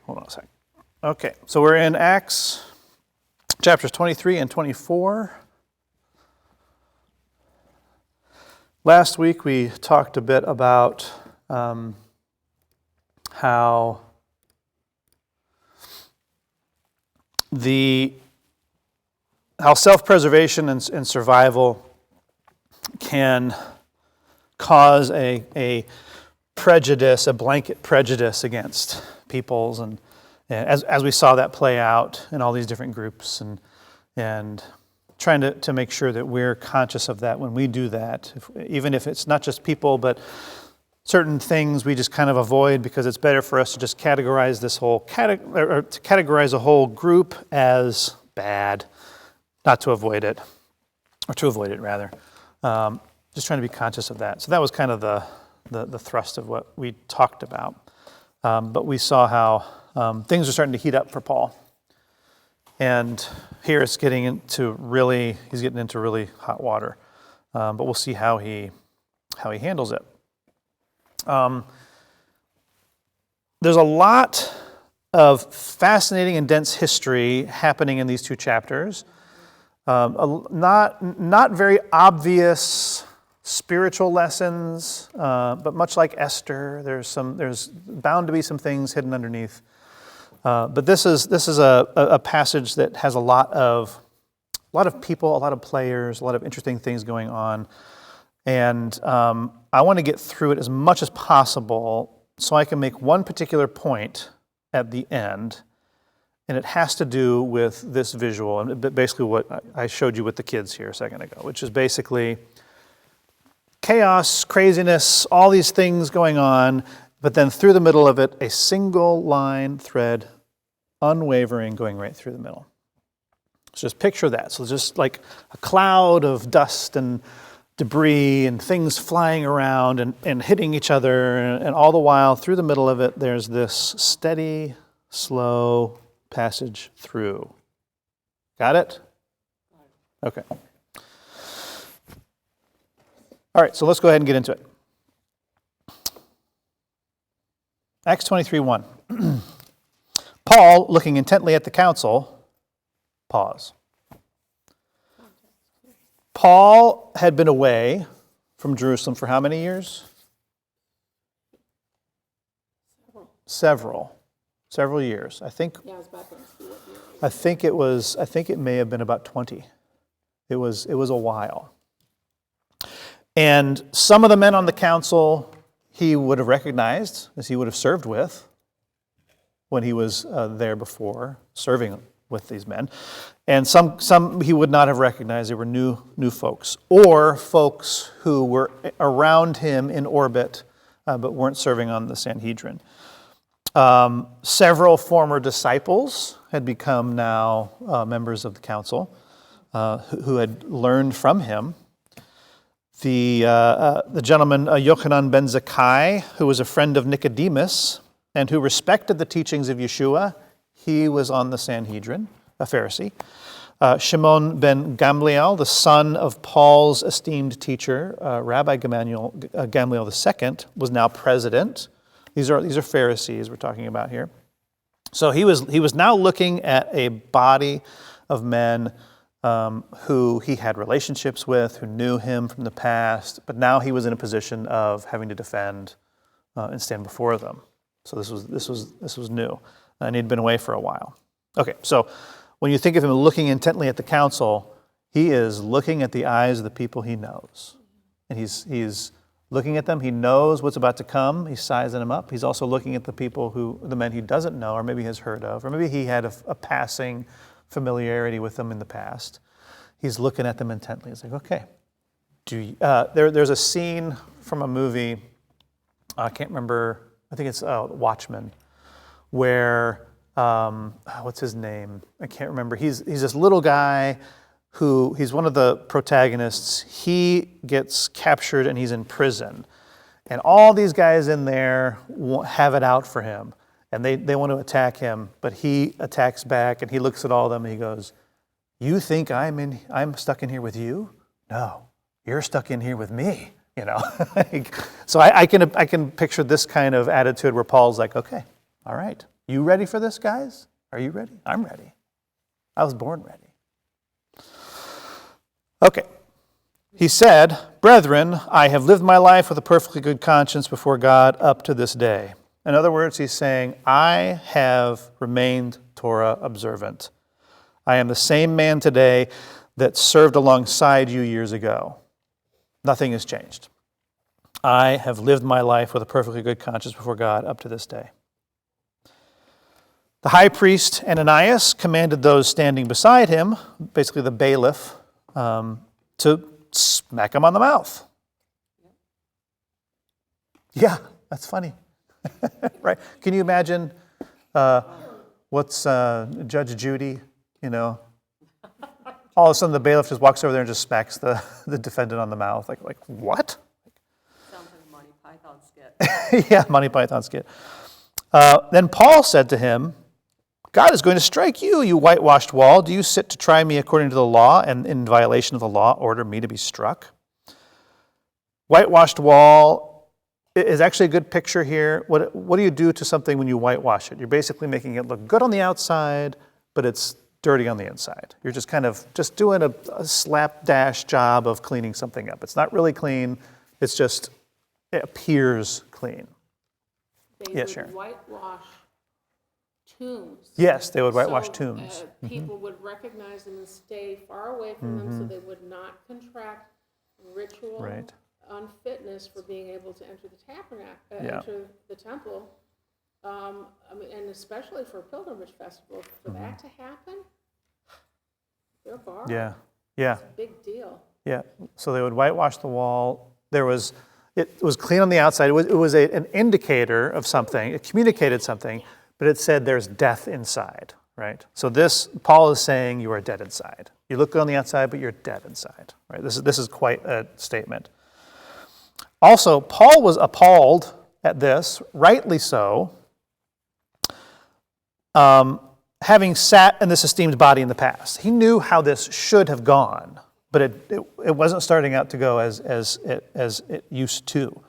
Hold on a second. Okay, so we're in Acts chapters 23 and 24. Last week we talked a bit about how self-preservation and survival can cause a prejudice, a blanket prejudice against peoples, and as we saw that play out in all these different groups, and trying to make sure that we're conscious of that when we do that, even if it's not just people, but certain things we just kind of avoid because it's better for us to just categorize this whole or to categorize a whole group as bad, not to avoid it, or to avoid it rather. Just trying to be conscious of that. So that was kind of the thrust of what we talked about. But we saw how things are starting to heat up for Paul. And here it's getting into he's getting into really hot water. But we'll see how he handles it. There's a lot of fascinating and dense history happening in these two chapters. Not very obvious spiritual lessons, but much like Esther, there's bound to be some things hidden underneath. But this is a passage that has a lot of people, a lot of players, a lot of interesting things going on, and I want to get through it as much as possible so I can make one particular point at the end, and it has to do with this visual, and basically what I showed you with the kids here a second ago, which is basically chaos, craziness, all these things going on, but then through the middle of it, a single line thread, unwavering, going right through the middle. So just picture that. So just like a cloud of dust and debris and things flying around and hitting each other, and all the while, through the middle of it, there's this steady, slow passage through. Got it? Okay. All right, so let's go ahead and get into it. Acts 23:1. Paul, looking intently at the council, pause. Paul had been away from Jerusalem for how many years? Several years. I think it may have been about 20. It was a while. And some of the men on the council he would have recognized, as he would have served with when he was there before, serving with these men. And some he would not have recognized. They were new folks, or folks who were around him in orbit, but weren't serving on the Sanhedrin. Several former disciples had become now members of the council, who had learned from him. The gentleman Yochanan ben Zakkai, who was a friend of Nicodemus and who respected the teachings of Yeshua, he was on the Sanhedrin, a Pharisee. Shimon ben Gamliel, the son of Paul's esteemed teacher, Rabbi Gamliel II, was now president. These are Pharisees we're talking about here. So he was now looking at a body of men who he had relationships with, who knew him from the past, but now he was in a position of having to defend and stand before them. So this was new, and he'd been away for a while. Okay, so when you think of him looking intently at the council, he is looking at the eyes of the people he knows, and he's looking at them. He knows what's about to come. He's sizing them up. He's also looking at the men he doesn't know, or maybe has heard of, or maybe he had a passing familiarity with them in the past. He's looking at them intently. He's like, okay. There's a scene from a movie, I can't remember, I think it's Watchmen, where, what's his name? I can't remember. He's this little guy he's one of the protagonists. He gets captured and he's in prison. And all these guys in there have it out for him. And they want to attack him, but he attacks back, and he looks at all of them and he goes, "You think I'm stuck in here with you? No, you're stuck in here with me." You know, so I can picture this kind of attitude where Paul's like, "Okay, all right, You ready for this, guys? Are you ready? I'm ready. I was born ready. Okay. He said, "Brethren, I have lived my life with a perfectly good conscience before God up to this day." In other words, he's saying, I have remained Torah observant. I am the same man today that served alongside you years ago. Nothing has changed. I have lived my life with a perfectly good conscience before God up to this day. The high priest Ananias commanded those standing beside him, basically the bailiff, to smack him on the mouth. Yeah, that's funny. Right? Can you imagine what's Judge Judy, all of a sudden the bailiff just walks over there and just smacks the defendant on the mouth. Like what? Sounds like a Monty Python skit. Yeah, Monty Python skit. Then Paul said to him, God is going to strike you, you whitewashed wall. Do you sit to try me according to the law, and in violation of the law order me to be struck? Whitewashed wall is actually a good picture here. What do you do to something when you whitewash it? You're basically making it look good on the outside, but it's dirty on the inside. You're just kind of just doing a slapdash job of cleaning something up. It's not really clean. It's just, it appears clean. They would whitewash tombs. Yes, they would whitewash tombs. People would recognize them and stay far away from them so they would not contract ritual unfitness for being able to enter the tabernacle, enter the temple. And especially for a pilgrimage festival, for that to happen, they're barred. Yeah. It's a big deal. Yeah, so they would whitewash the wall. It was clean on the outside. It was an indicator of something. It communicated something, but it said there's death inside, right? So Paul is saying you are dead inside. You look good on the outside, but you're dead inside, right? This is quite a statement. Also, Paul was appalled at this, rightly so, having sat in this esteemed body in the past. He knew how this should have gone, but it wasn't starting out to go as it used to.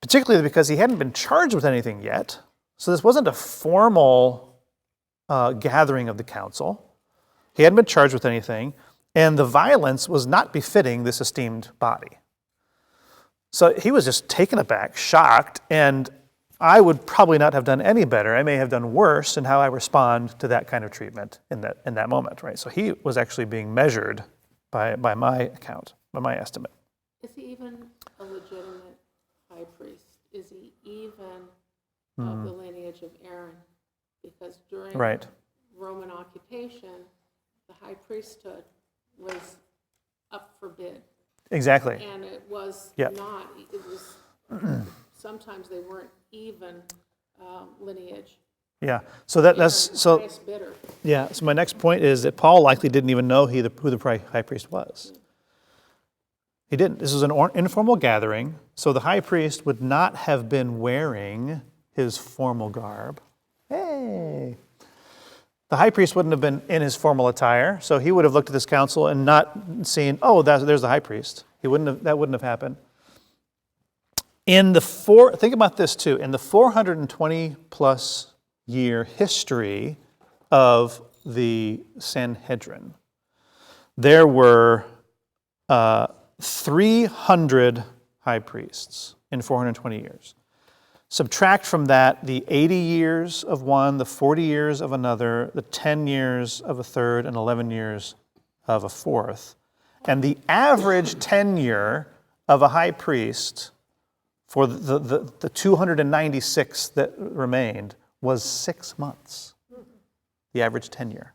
Particularly because he hadn't been charged with anything yet. So this wasn't a formal gathering of the council. He hadn't been charged with anything, and the violence was not befitting this esteemed body. So he was just taken aback, shocked, and I would probably not have done any better. I may have done worse in how I respond to that kind of treatment in that moment, right? So he was actually being measured by my account, by my estimate. Is he even a legitimate high priest? Is he even of the lineage of Aaron? Because during Roman occupation, the high priesthood was up for bid. Exactly. And it was not, it was, sometimes they weren't even lineage. Yeah, so that's so. Highest bidder. Yeah, so my next point is that Paul likely didn't even know who the high priest was. He didn't. This was an informal gathering, so the high priest would not have been wearing his formal garb. Hey! The high priest wouldn't have been in his formal attire, so he would have looked at this council and not seen, oh, there's the high priest. That wouldn't have happened. Think about this too. In the 420 plus year history of the Sanhedrin, there were 300 high priests in 420 years. Subtract from that the 80 years of one, the 40 years of another, the 10 years of a third, and 11 years of a fourth. And the average tenure of a high priest for the 296 that remained was 6 months. The average tenure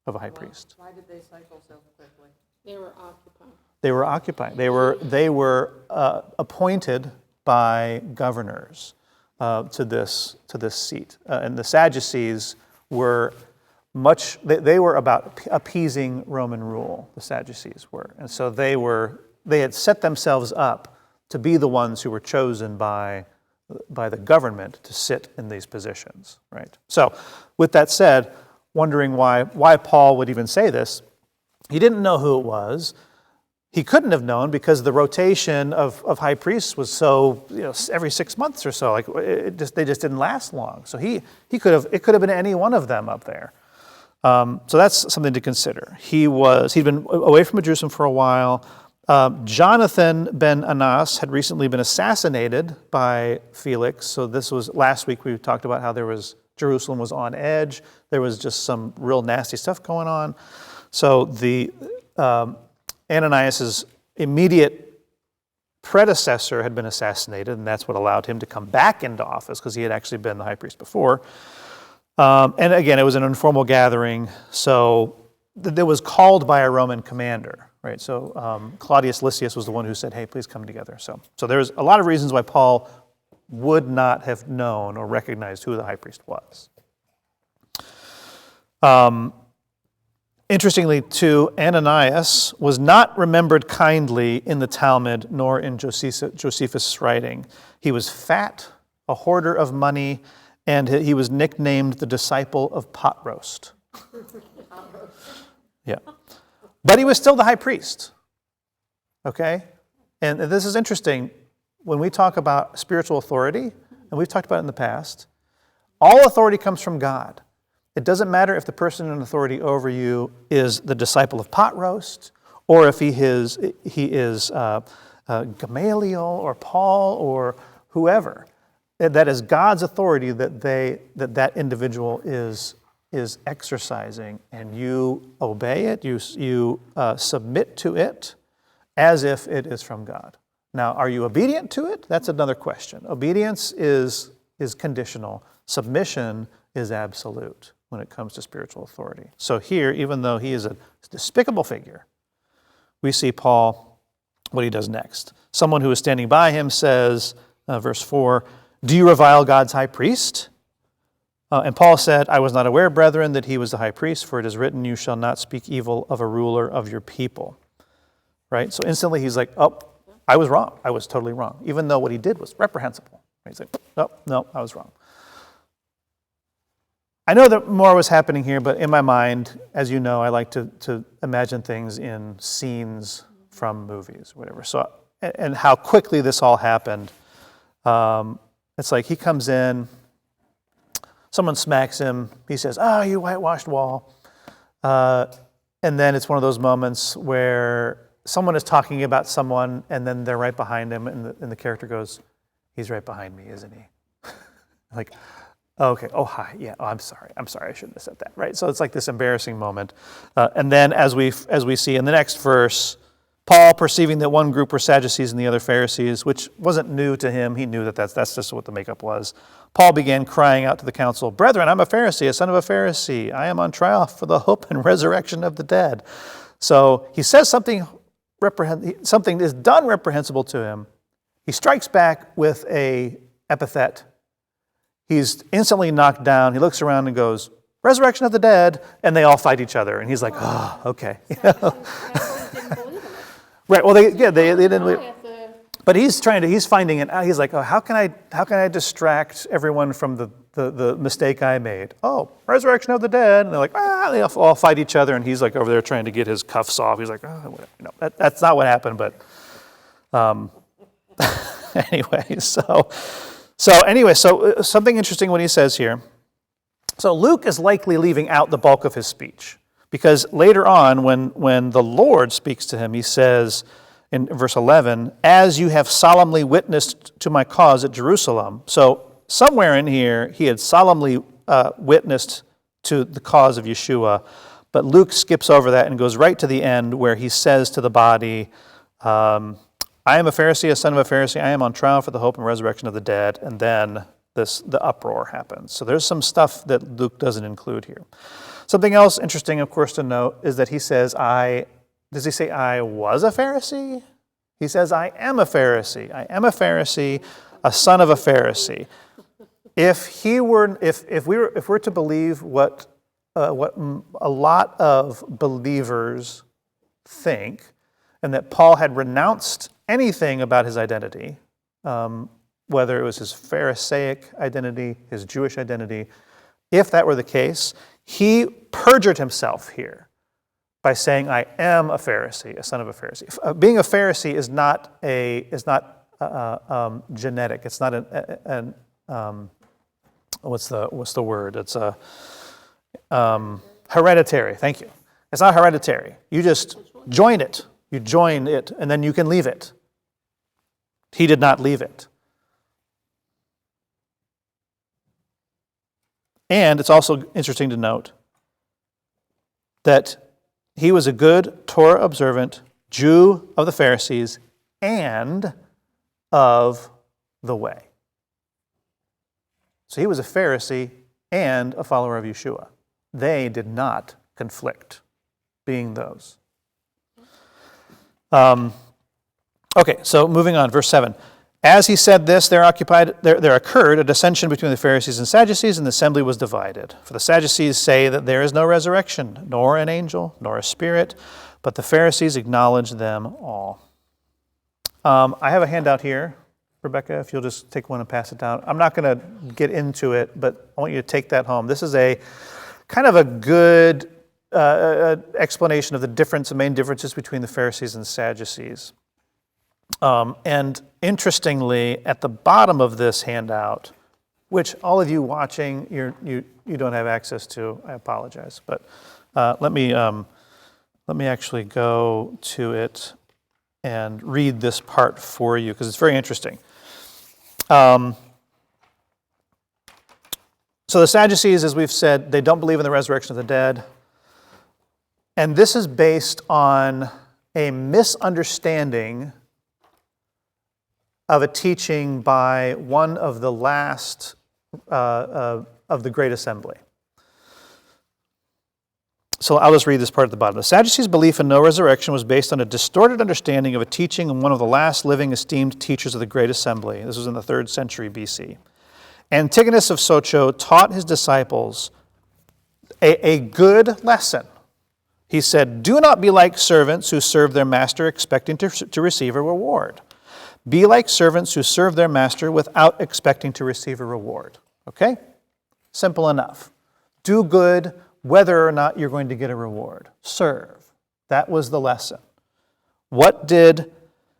of a high priest. Why did they cycle so quickly? They were occupied. They were occupied. They were appointed by governors to this seat. And the Sadducees were they were about appeasing Roman rule, the Sadducees were. And so they had set themselves up to be the ones who were chosen by the government to sit in these positions, right? So with that said, wondering why Paul would even say this, he didn't know who it was. he couldn't have known because the rotation of high priests was so, every 6 months or so. Like they just didn't last long. So it could have been any one of them up there. So that's something to consider. He'd been away from Jerusalem for a while. Jonathan ben Anas had recently been assassinated by Felix. So this was last week we talked about how Jerusalem was on edge. There was just some real nasty stuff going on. So the Ananias's immediate predecessor had been assassinated, and that's what allowed him to come back into office because he had actually been the high priest before. And again, it was an informal gathering, so that was called by a Roman commander, right? So Claudius Lysias was the one who said, "Hey, please come together." So there's a lot of reasons why Paul would not have known or recognized who the high priest was. Interestingly, too, Ananias was not remembered kindly in the Talmud nor in Josephus' writing. He was fat, a hoarder of money, and he was nicknamed the disciple of pot roast. Yeah. But he was still the high priest. Okay? And this is interesting. When we talk about spiritual authority, and we've talked about it in the past, all authority comes from God. It doesn't matter if the person in authority over you is the disciple of pot roast, or if he is Gamaliel or Paul or whoever. That is God's authority that individual is exercising, and you obey it. You submit to it as if it is from God. Now, are you obedient to it? That's another question. Obedience is conditional. Submission is absolute when it comes to spiritual authority. So here, even though he is a despicable figure, we see Paul, what he does next. Someone who is standing by him says, verse 4, "Do you revile God's high priest?" And Paul said, "I was not aware, brethren, that he was the high priest, for it is written, you shall not speak evil of a ruler of your people." Right? So instantly he's like, "Oh, I was wrong. I was totally wrong." Even though what he did was reprehensible. He's like, "Oh, no, I was wrong." I know that more was happening here, but in my mind, as you know, I like to imagine things in scenes from movies, whatever. So, and how quickly this all happened. It's like he comes in, someone smacks him, he says, "Oh, you whitewashed wall." And then it's one of those moments where someone is talking about someone, and then they're right behind him, and the character goes, "He's right behind me, isn't he?" Like, okay, oh, hi, yeah, oh, I'm sorry, I shouldn't have said that, right? So it's like this embarrassing moment. And then as we see in the next verse, Paul, perceiving that one group were Sadducees and the other Pharisees, which wasn't new to him, he knew that's just what the makeup was. Paul began crying out to the council, "Brethren, I'm a Pharisee, a son of a Pharisee. I am on trial for the hope and resurrection of the dead." So he says something is done reprehensible to him. He strikes back with a epithet. He's instantly knocked down. He looks around and goes, "Resurrection of the dead," and they all fight each other. And he's like, "Oh, okay." Right. Well, they didn't believe. But he's finding it out. He's like, "Oh, how can I distract everyone from the mistake I made?" "Oh, resurrection of the dead." And they're like, they all fight each other, and he's like over there trying to get his cuffs off. He's like, "Oh, whatever." No, that's not what happened. But anyway, so something interesting what he says here. So Luke is likely leaving out the bulk of his speech, because later on, when the Lord speaks to him, he says in verse 11, "As you have solemnly witnessed to my cause at Jerusalem." So somewhere in here, he had solemnly witnessed to the cause of Yeshua, but Luke skips over that and goes right to the end where he says to the body, "I am a Pharisee, a son of a Pharisee. I am on trial for the hope and resurrection of the dead." And then the uproar happens. So there's some stuff that Luke doesn't include here. Something else interesting, of course, to note is that he says, does he say I was a Pharisee? He says, "I am a Pharisee. I am a Pharisee, a son of a Pharisee." If we're to believe what a lot of believers think, and that Paul had renounced anything about his identity, whether it was his Pharisaic identity, his Jewish identity, if that were the case, he perjured himself here. by saying, I am a Pharisee, a son of a Pharisee. Being a Pharisee is not genetic. It's not what's the word? It's hereditary. Thank you. It's not hereditary. You just join it. You join it, and then you can leave it. He did not leave it. And it's also interesting to note that he was a good Torah-observant Jew of the Pharisees and of the way. So he was a Pharisee and a follower of Yeshua. They did not conflict, being those. Okay, so moving on, verse 7. As he said this, there occurred a dissension between the Pharisees and Sadducees, and the assembly was divided. For the Sadducees say that there is no resurrection, nor an angel, nor a spirit, but the Pharisees acknowledge them all. I have a handout here, Rebecca, if you'll just take one and pass it down. I'm not going to get into it, but I want you to take that home. This is a kind of a good explanation of the main differences between the Pharisees and Sadducees. And interestingly, at the bottom of this handout, which all of you watching, you don't have access to, I apologize, but let me actually go to it and read this part for you because it's very interesting. So the Sadducees, as we've said, they don't believe in the resurrection of the dead, and this is based on a misunderstanding of a teaching by one of the last of the Great Assembly. So I'll just read this part at the bottom. The Sadducees' belief in no resurrection was based on a distorted understanding of a teaching of one of the last living esteemed teachers of the Great Assembly. This was in the 3rd century BC. Antigonus of Socho taught his disciples a good lesson. He said, do not be like servants who serve their master expecting to receive a reward. Be like servants who serve their master without expecting to receive a reward. Okay? Simple enough. Do good whether or not you're going to get a reward. Serve. That was the lesson. What did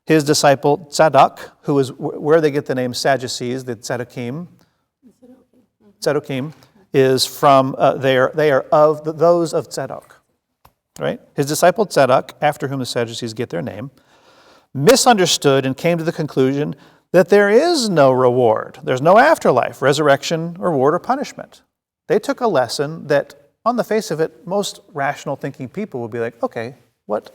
his disciple Tzadok, who is where they get the name Sadducees, the Tzadokim is from, they are of those of Tzadok. Right? His disciple Tzadok, after whom the Sadducees get their name, misunderstood and came to the conclusion that there is no reward. There's no afterlife, resurrection, reward, or punishment. They took a lesson that, on the face of it, most rational thinking people would be like, okay, what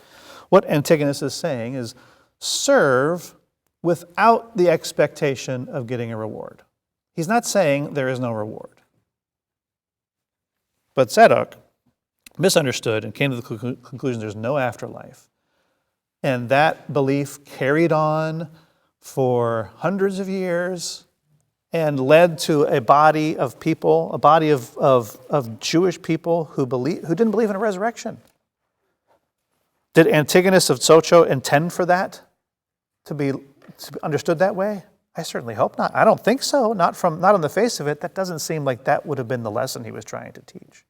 Antigonus is saying is serve without the expectation of getting a reward. He's not saying there is no reward. But Tzadok misunderstood and came to the conclusion there's no afterlife. And that belief carried on for hundreds of years and led to a body of people, a body of Jewish people who didn't believe in a resurrection. Did Antigonus of Socho intend for that to be understood that way? I certainly hope not. I don't think so. Not on the face of it. That doesn't seem like that would have been the lesson he was trying to teach.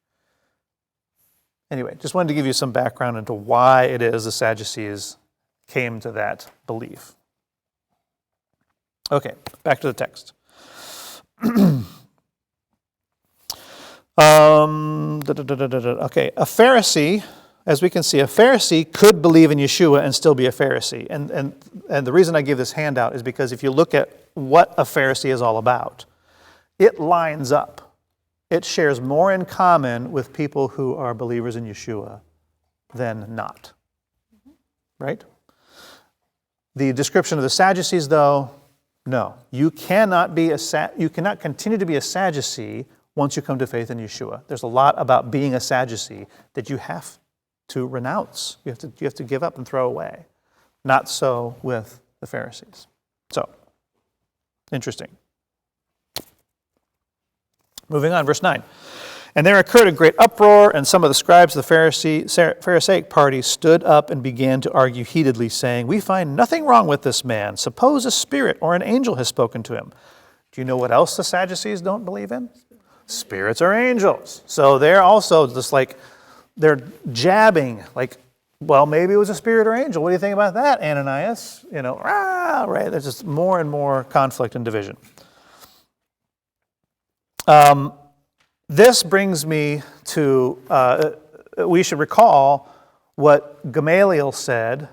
Anyway, just wanted to give you some background into why it is the Sadducees came to that belief. Okay, back to the text. Okay, a Pharisee, as we can see, a Pharisee could believe in Yeshua and still be a Pharisee. And the reason I give this handout is because if you look at what a Pharisee is all about, it lines up. It shares more in common with people who are believers in Yeshua than not. Right? The description of the Sadducees, though, no. You cannot continue to be a Sadducee once you come to faith in Yeshua. There's a lot about being a Sadducee that you have to renounce. You have to give up and throw away. Not so with the Pharisees. So, interesting. Moving on, verse 9. And there occurred a great uproar, and some of the scribes of the Pharisaic party stood up and began to argue heatedly, saying, we find nothing wrong with this man. Suppose a spirit or an angel has spoken to him. Do you know what else the Sadducees don't believe in? Spirits or angels. So they're also just like, they're jabbing, like, well, maybe it was a spirit or angel. What do you think about that, Ananias? Right? There's just more and more conflict and division. This brings me to, we should recall what Gamaliel said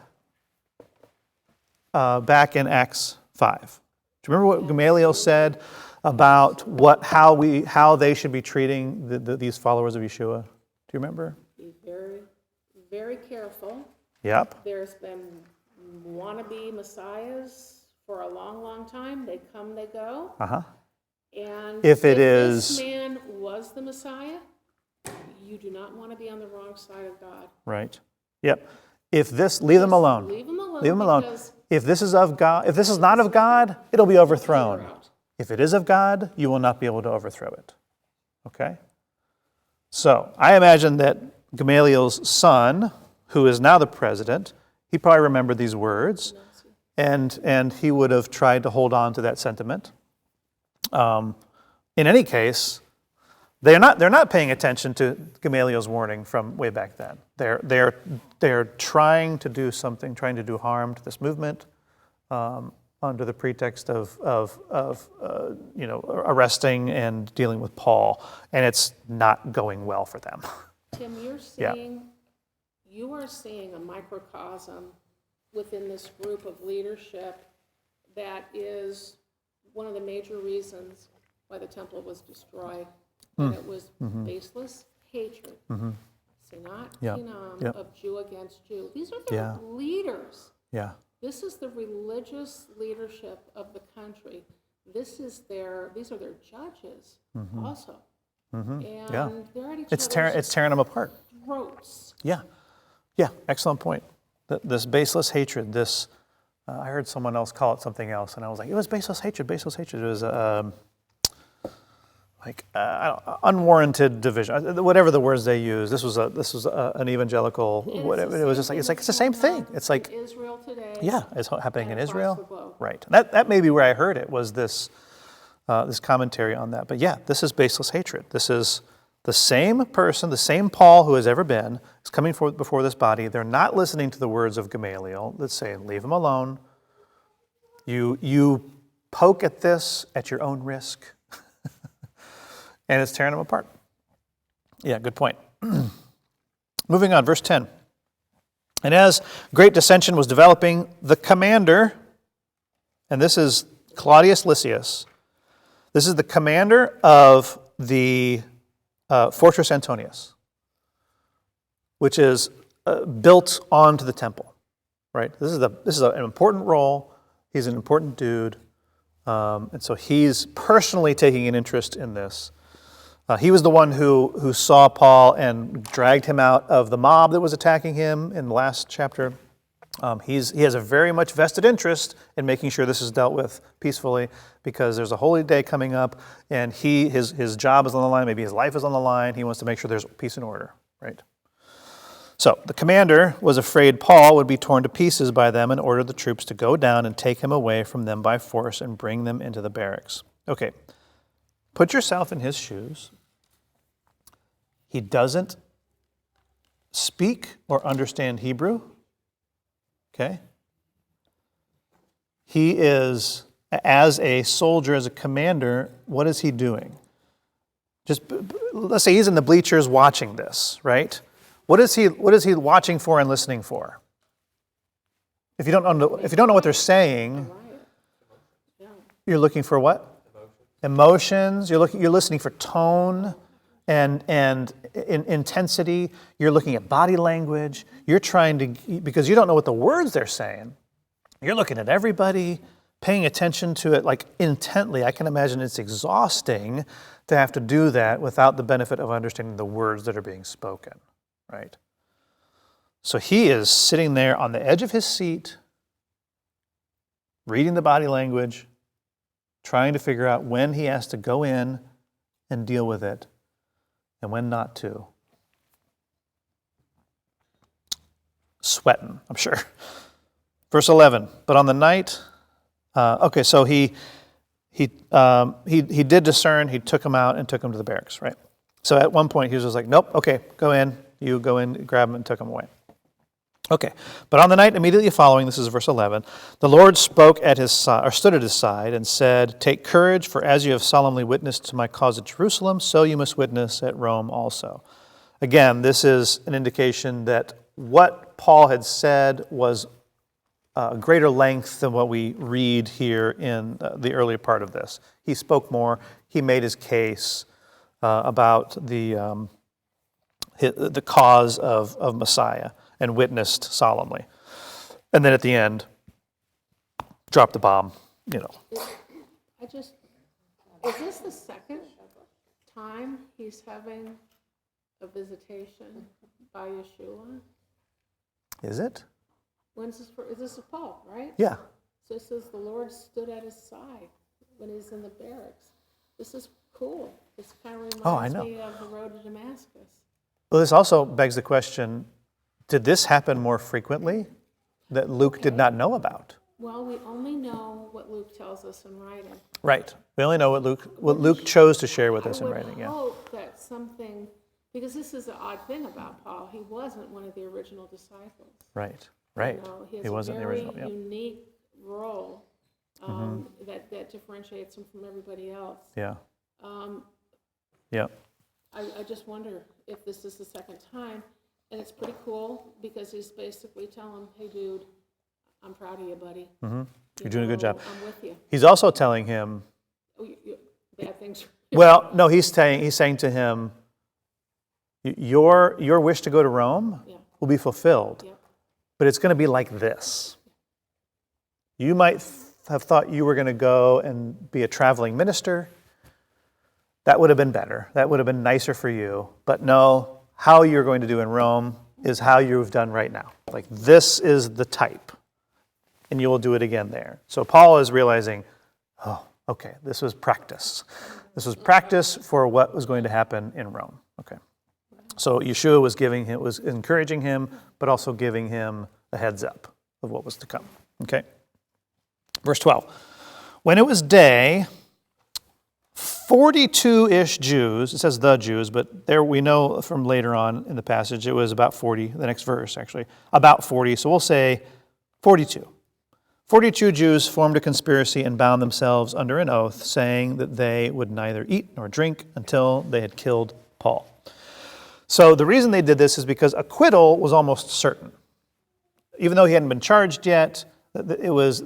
back in Acts 5. Do you remember what Gamaliel said about how they should be treating these followers of Yeshua? Do you remember? Be very, very careful. Yep. There's been wannabe messiahs for a long, long time. They come, they go. Uh-huh. And If this man was the Messiah, you do not want to be on the wrong side of God. Right. Yep. Leave them alone. Leave them alone. Leave them alone. If this is of God, if this is not of God, it'll be overthrown. If it is of God, you will not be able to overthrow it. Okay? So, I imagine that Gamaliel's son, who is now the president, he probably remembered these words, and he would have tried to hold on to that sentiment. In any case, they're not paying attention to Gamaliel's warning from way back then. They're trying to do something, trying to do harm to this movement, under the pretext of arresting and dealing with Paul, and it's not going well for them. Tim, you are seeing a microcosm within this group of leadership that is one of the major reasons why the temple was destroyed. And it was baseless hatred. Sinat Chinam of Jew against Jew. These are their leaders. Yeah. This is the religious leadership of the country. These are their judges also. And they're at each It's tearing them apart. throats. Yeah. Excellent point. This baseless hatred. This I heard someone else call it something else, and I was like, it was baseless hatred. Baseless hatred. It was unwarranted division. Whatever the words they use. This was an evangelical. Whatever. It was just it's the same thing. It's like Israel today. Yeah, it's happening in Israel. the globe. Right. That may be where I heard it, was this commentary on that. But yeah, this is baseless hatred. This is the same person, the same Paul who has ever been, is coming forth before this body. They're not listening to the words of Gamaliel that say, leave him alone. You poke at this at your own risk. And it's tearing them apart. Yeah, good point. Moving on, verse 10. And as great dissension was developing, the commander, and this is Claudius Lysias, this is the commander of the Fortress Antonius, which is built onto the temple, right? This is an important role. He's an important dude. And so he's personally taking an interest in this. He was the one who saw Paul and dragged him out of the mob that was attacking him in the last chapter. He has a very much vested interest in making sure this is dealt with peacefully, because there's a holy day coming up, and his job is on the line, maybe his life is on the line. He wants to make sure there's peace and order, right? So the commander was afraid Paul would be torn to pieces by them and ordered the troops to go down and take him away from them by force and bring them into the barracks. Okay, put yourself in his shoes. He doesn't speak or understand Hebrew. Okay? He is, as a soldier, as a commander, what is he doing? Just let's say he's in the bleachers watching this, right? What is he watching for and listening for? If you don't know what they're saying, you're looking for what? Emotions. You're listening for tone and intensity. You're looking at body language. You're trying to, because you don't know what the words they're saying. You're looking at everybody, paying attention to it like intently. I can imagine it's exhausting to have to do that without the benefit of understanding the words that are being spoken, right? So he is sitting there on the edge of his seat, reading the body language, trying to figure out when he has to go in and deal with it and when not to. Sweating, I'm sure. Verse 11, but on the night, so he did discern, he took him out and took him to the barracks, right? So at one point he was just like, nope, okay, go in, You go in, grab him, and took him away. Okay, but on the night immediately following, this is verse 11, the Lord spoke at his side, or stood at his side, and said, "Take courage, for as you have solemnly witnessed to my cause at Jerusalem, so you must witness at Rome also." Again, this is an indication that what Paul had said was greater length than what we read here in the earlier part of this. He spoke more. He made his case about the cause of Messiah and witnessed solemnly. And then at the end, dropped the bomb, Is this the second time he's having a visitation by Yeshua? Is it? Is this of Paul, right? Yeah. So it says the Lord stood at his side when he's in the barracks. This is cool. This kind of reminds me of the road to Damascus. Well, this also begs the question, did this happen more frequently that Luke did not know about? Well, we only know what Luke tells us in writing. Right. We only know what Luke chose to share with us in writing. I would hope that something, because this is the odd thing about Paul, he wasn't one of the original disciples. Right. He wasn't the original. Very unique role that differentiates him from everybody else. Yeah. I just wonder if this is the second time, and it's pretty cool because he's basically telling him, "Hey, dude, I'm proud of you, buddy. You're doing a good job." I'm with you. He's also telling him, bad things. well, no, he's saying to him, your wish to go to Rome will be fulfilled, but it's going to be like this. You might have thought you were going to go and be a traveling minister. That would have been better. That would have been nicer for you. But no, how you're going to do in Rome is how you've done right now. Like, this is the type, and you will do it again there. So Paul is realizing, oh, okay, this was practice. This was practice for what was going to happen in Rome. Okay. So Yeshua was encouraging him, but also giving him a heads up of what was to come. Okay. Verse 12. When it was day, 42-ish Jews, it says the Jews, but there we know from later on in the passage, it was about 40, the next verse actually, about 40, so we'll say 42. 42 Jews formed a conspiracy and bound themselves under an oath, saying that they would neither eat nor drink until they had killed Paul. So the reason they did this is because acquittal was almost certain. Even though he hadn't been charged yet, there was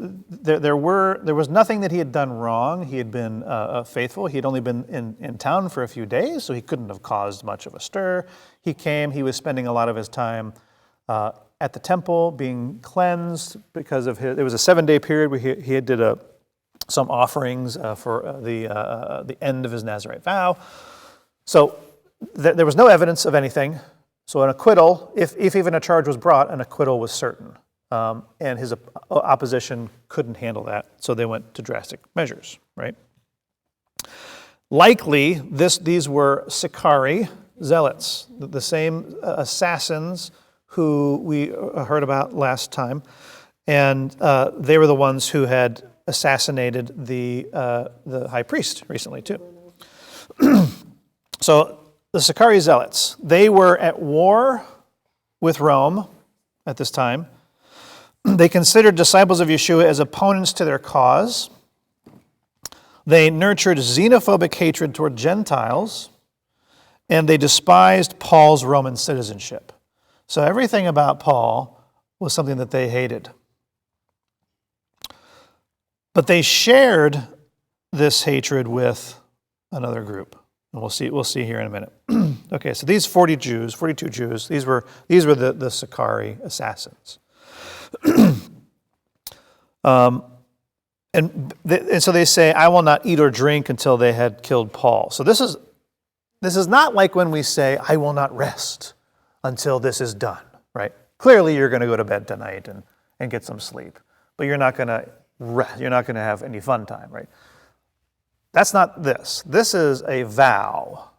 nothing that he had done wrong. He had been faithful. He had only been in town for a few days, so he couldn't have caused much of a stir. He was spending a lot of his time at the temple being cleansed because of there was a 7-day period where he did some offerings for the end of his Nazirite vow. So there was no evidence of anything. So an acquittal, if even a charge was brought, an acquittal was certain. And his opposition couldn't handle that, so they went to drastic measures, right? Likely, these were Sicarii zealots, the same assassins who we heard about last time, and they were the ones who had assassinated the high priest recently too. So the Sicarii zealots, they were at war with Rome at this time. They considered disciples of Yeshua as opponents to their cause. They nurtured xenophobic hatred toward Gentiles, and they despised Paul's Roman citizenship. So everything about Paul was something that they hated. But they shared this hatred with another group. And we'll see here in a minute. Okay, so these 42 Jews, these were the Sicarii assassins. And so they say, "I will not eat or drink until they had killed Paul." So this is not like when we say, "I will not rest until this is done," right? Clearly, you're going to go to bed tonight and get some sleep, but you're not going to rest. You're not going to have any fun time, right? That's not this. This is a vow.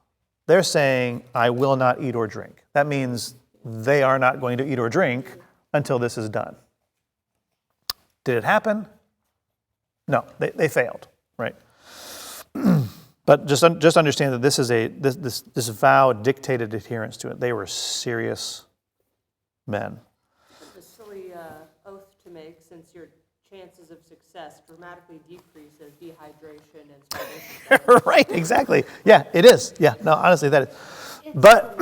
They're saying, "I will not eat or drink." That means they are not going to eat or drink until this is done. Did it happen? No, they failed, right? But just understand that this is this vow dictated adherence to it. They were serious men. It's a silly oath to make, since your chances of success dramatically decrease as dehydration and starvation. Right, exactly. Yeah, it is. Yeah, no, honestly, that is. But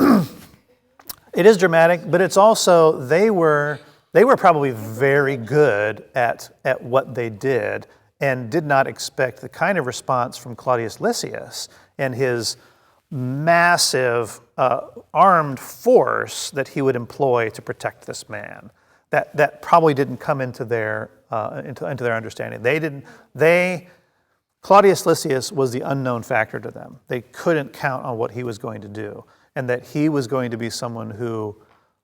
it is dramatic, but it's also, they were probably very good at what they did and did not expect the kind of response from Claudius Lysias and his massive armed force that he would employ to protect this man. That probably didn't come into their understanding. Claudius Lysias was the unknown factor to them. They couldn't count on what he was going to do, and that he was going to be someone who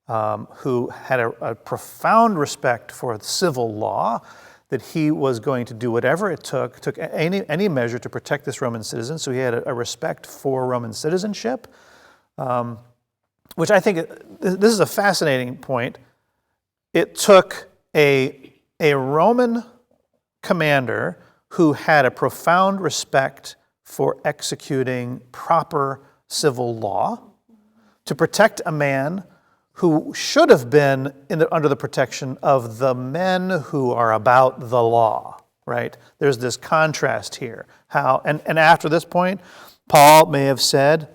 had a profound respect for civil law, that he was going to do whatever it took any measure to protect this Roman citizen. So he had a respect for Roman citizenship, which I think, this is a fascinating point. It took a Roman commander who had a profound respect for executing proper civil law to protect a man who should have been under the protection of the men who are about the law, right? There's this contrast here. And after this point, Paul may have said,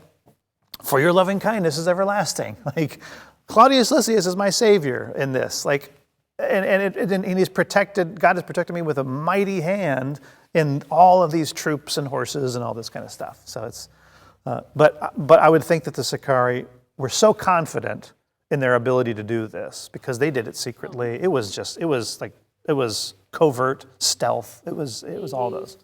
"For your loving kindness is everlasting." Like, Claudius Lysias is my savior in this. Like, and he's protected. God has protected me with a mighty hand in all of these troops and horses and all this kind of stuff. So it's, but I would think that the Sicarii were so confident in their ability to do this because they did it secretly. It was covert stealth. It was all those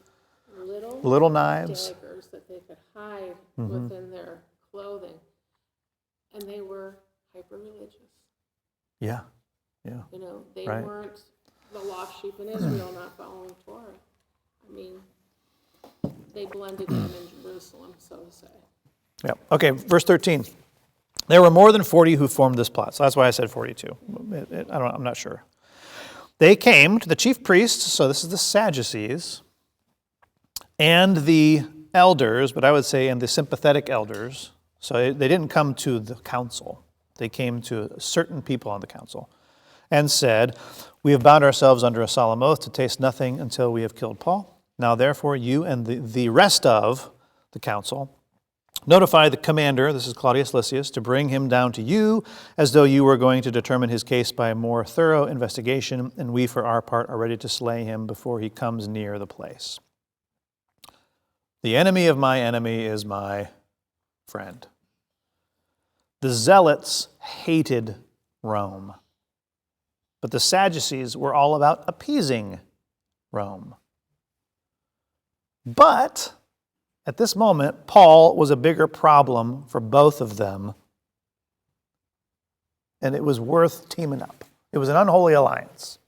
little knives, daggers that they could hide within their clothing, and they were hyper religious. Yeah. You know, they Right. weren't the lost sheep in Israel not following Torah. I mean, they blended in Jerusalem, so to say. Yeah. Okay. Verse 13. There were more than 40 who formed this plot. So that's why I said 42. I'm not sure. They came to the chief priests, so this is the Sadducees, and the elders, but I would say and the sympathetic elders. So they didn't come to the council. They came to certain people on the council and said, "We have bound ourselves under a solemn oath to taste nothing until we have killed Paul. Now therefore you and the rest of the council notify the commander," this is Claudius Lysias, "to bring him down to you as though you were going to determine his case by a more thorough investigation, and we for our part are ready to slay him before he comes near the place. The enemy of my enemy is my friend." The Zealots hated Rome, but the Sadducees were all about appeasing Rome. But at this moment, Paul was a bigger problem for both of them, and it was worth teaming up. It was an unholy alliance,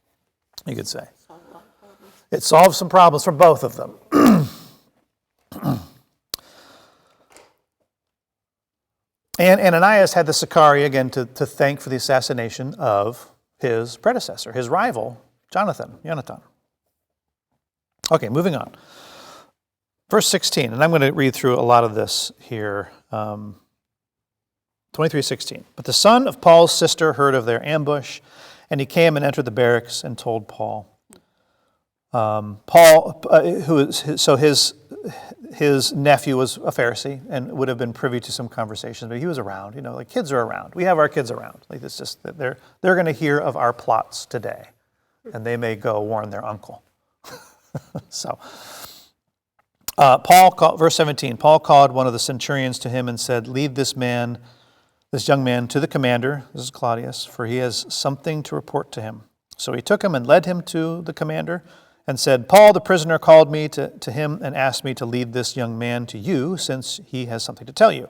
you could say. It solved some problems for both of them. And Ananias had the Sicarii, again, to thank for the assassination of his predecessor, his rival, Jonathan. Okay, moving on. Verse 16, and I'm going to read through a lot of this here. 23:16. But the son of Paul's sister heard of their ambush, and he came and entered the barracks and told Paul. His nephew was a Pharisee and would have been privy to some conversations, but he was around. You know, like, kids are around. We have our kids around. Like, it's just that they're going to hear of our plots today, and they may go warn their uncle. So. Verse 17, Paul called one of the centurions to him and said, "Lead this young man to the commander," this is Claudius, "for he has something to report to him." So he took him and led him to the commander and said, "Paul, the prisoner, called me to him and asked me to lead this young man to you, since he has something to tell you."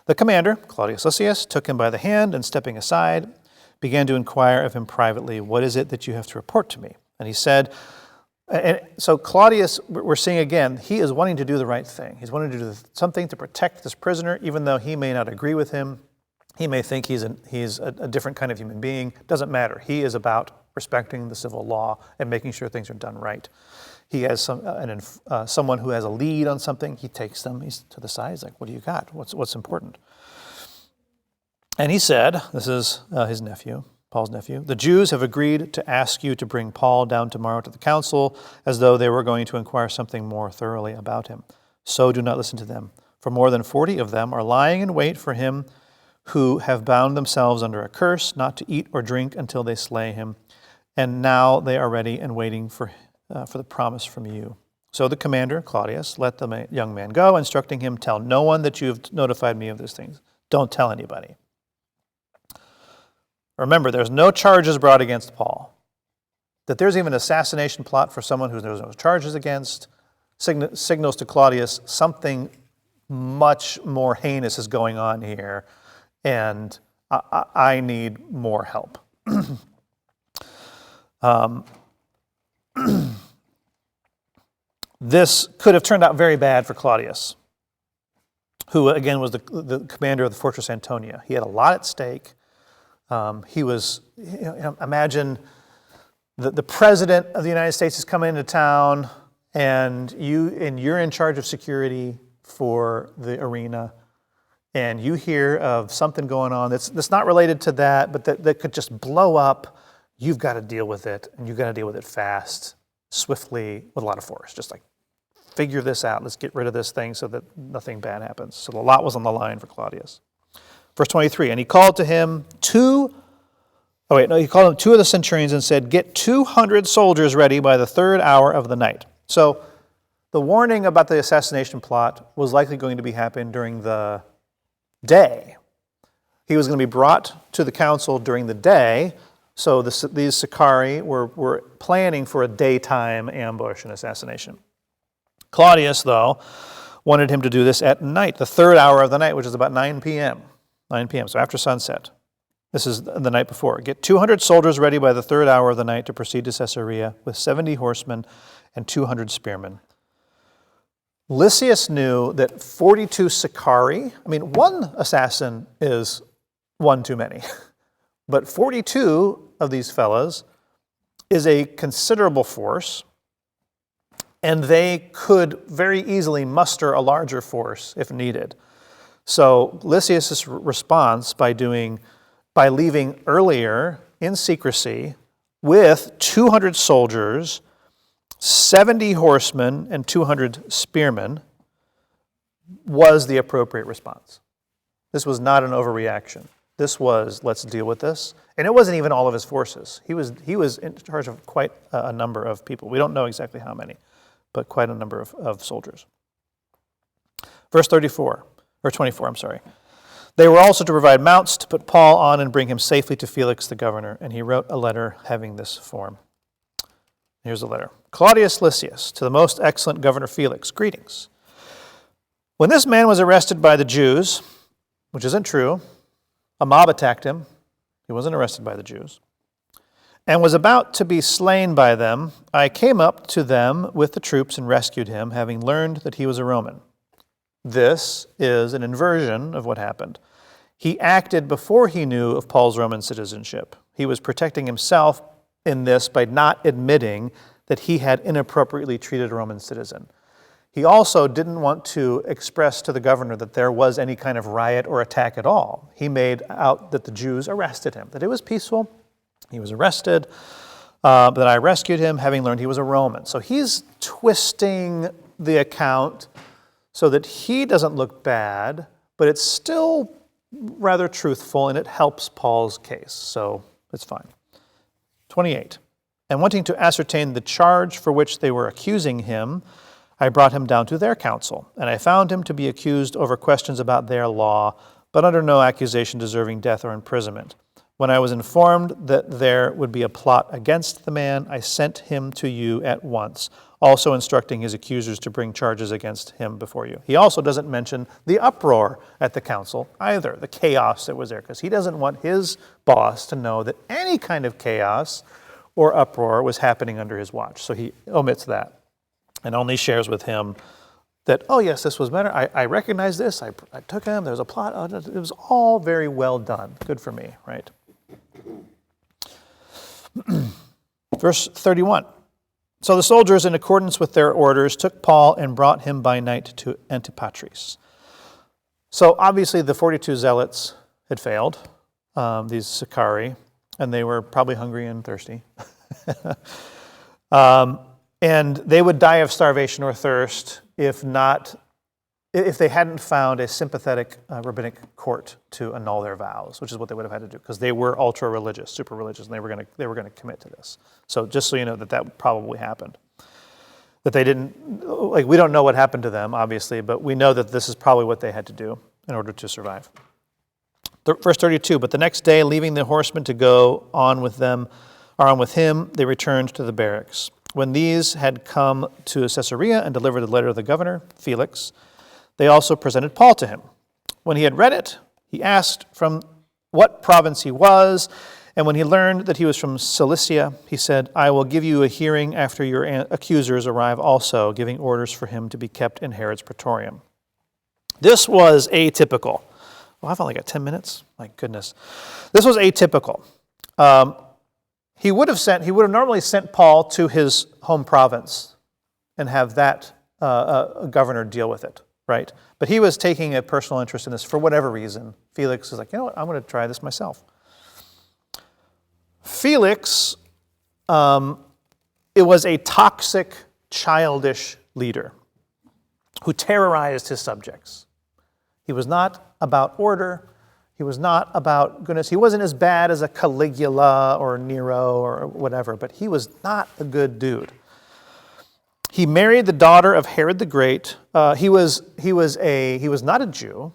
The commander, Claudius Lysias, took him by the hand and, stepping aside, began to inquire of him privately, "What is it that you have to report to me?" And he said, and so Claudius, we're seeing again, he is wanting to do the right thing. He's wanting to do something to protect this prisoner, even though he may not agree with him. He may think he's a different kind of human being. Doesn't matter. He is about respecting the civil law and making sure things are done right. he has someone who has a lead on something. He takes them. He's to the side. He's like, "What do you got? What's important?" And he said, "This is his nephew, Paul's nephew. The Jews have agreed to ask you to bring Paul down tomorrow to the council, as though they were going to inquire something more thoroughly about him. So do not listen to them, for more than 40 of them are lying in wait for him, who have bound themselves under a curse, not to eat or drink until they slay him. And now they are ready and waiting for the promise from you." So the commander, Claudius, let the young man go, instructing him, "Tell no one that you have notified me of these things. Don't tell anybody." Remember, there's no charges brought against Paul. That there's even an assassination plot for someone who there's no charges against signals to Claudius something much more heinous is going on here, and I need more help. This could have turned out very bad for Claudius, who again was the commander of the fortress Antonia. He had a lot at stake. He was, imagine the president of the United States is coming into town, and you're in charge of security for the arena, and you hear of something going on that's not related to that, but that could just blow up. You've got to deal with it, and you've got to deal with it fast, swiftly, with a lot of force. Just like, figure this out. Let's get rid of this thing so that nothing bad happens. So a lot was on the line for Claudius. Verse 23, and he called to him two of the centurions and said, "Get 200 soldiers ready by the 3rd hour of the night." So the warning about the assassination plot was likely going to be happening during the day. He was going to be brought to the council during the day, so these Sicarii were planning for a daytime ambush and assassination. Claudius, though, wanted him to do this at night, the 3rd hour of the night, which is about 9 p.m., so after sunset. This is the night before. "Get 200 soldiers ready by the 3rd hour of the night to proceed to Caesarea with 70 horsemen and 200 spearmen." Lysias knew that 42 Sicarii, one assassin is one too many, but 42 of these fellows is a considerable force, and they could very easily muster a larger force if needed. So Lysias' response by leaving earlier in secrecy with 200 soldiers, 70 horsemen, and 200 spearmen was the appropriate response. This was not an overreaction. This was, let's deal with this. And it wasn't even all of his forces. He was in charge of quite a number of people. We don't know exactly how many, but quite a number of soldiers. Verse 24. Or 24, I'm sorry. They were also to provide mounts to put Paul on and bring him safely to Felix the governor, and he wrote a letter having this form. Here's the letter. "Claudius Lysias, to the most excellent Governor Felix, greetings. When this man was arrested by the Jews," which isn't true, a mob attacked him, he wasn't arrested by the Jews, "and was about to be slain by them, I came up to them with the troops and rescued him, having learned that he was a Roman." This is an inversion of what happened. He acted before he knew of Paul's Roman citizenship. He was protecting himself in this by not admitting that he had inappropriately treated a Roman citizen. He also didn't want to express to the governor that there was any kind of riot or attack at all. He made out that the Jews arrested him, that it was peaceful. He was arrested, that I rescued him, having learned he was a Roman. So he's twisting the account so that he doesn't look bad, but it's still rather truthful, and it helps Paul's case, so it's fine. 28, and wanting to ascertain the charge for which they were accusing him, I brought him down to their council, and I found him to be accused over questions about their law, but under no accusation deserving death or imprisonment. When I was informed that there would be a plot against the man, I sent him to you at once, also instructing his accusers to bring charges against him before you. He also doesn't mention the uproar at the council either, the chaos that was there, because he doesn't want his boss to know that any kind of chaos or uproar was happening under his watch. So he omits that and only shares with him that, oh yes, this was better. I recognize this. I took him. There was a plot. It was all very well done. Good for me, right? Verse 31. So the soldiers, in accordance with their orders, took Paul and brought him by night to Antipatris. So obviously the 42 zealots had failed, these Sicarii, and they were probably hungry and thirsty. And they would die of starvation or thirst if they hadn't found a sympathetic rabbinic court to annul their vows, which is what they would have had to do, because they were ultra religious, super religious, and they were going to commit to this. So just so you know that probably happened. That they didn't, like, we don't know what happened to them, obviously, but we know that this is probably what they had to do in order to survive. Verse 32, but the next day, leaving the horsemen to go on with him, they returned to the barracks. When these had come to Caesarea and delivered the letter of the governor, Felix, they also presented Paul to him. When he had read it, he asked from what province he was, and when he learned that he was from Cilicia, he said, I will give you a hearing after your accusers arrive also, giving orders for him to be kept in Herod's praetorium. This was atypical. Well, I've only got 10 minutes. My goodness. This was atypical. He would have normally sent Paul to his home province and have that governor deal with it, right? But he was taking a personal interest in this for whatever reason. Felix is like, you know what, I'm going to try this myself. Felix, it was a toxic, childish leader who terrorized his subjects. He was not about order. He was not about goodness. He wasn't as bad as a Caligula or Nero or whatever, but he was not a good dude. He married the daughter of Herod the Great. He was not a Jew.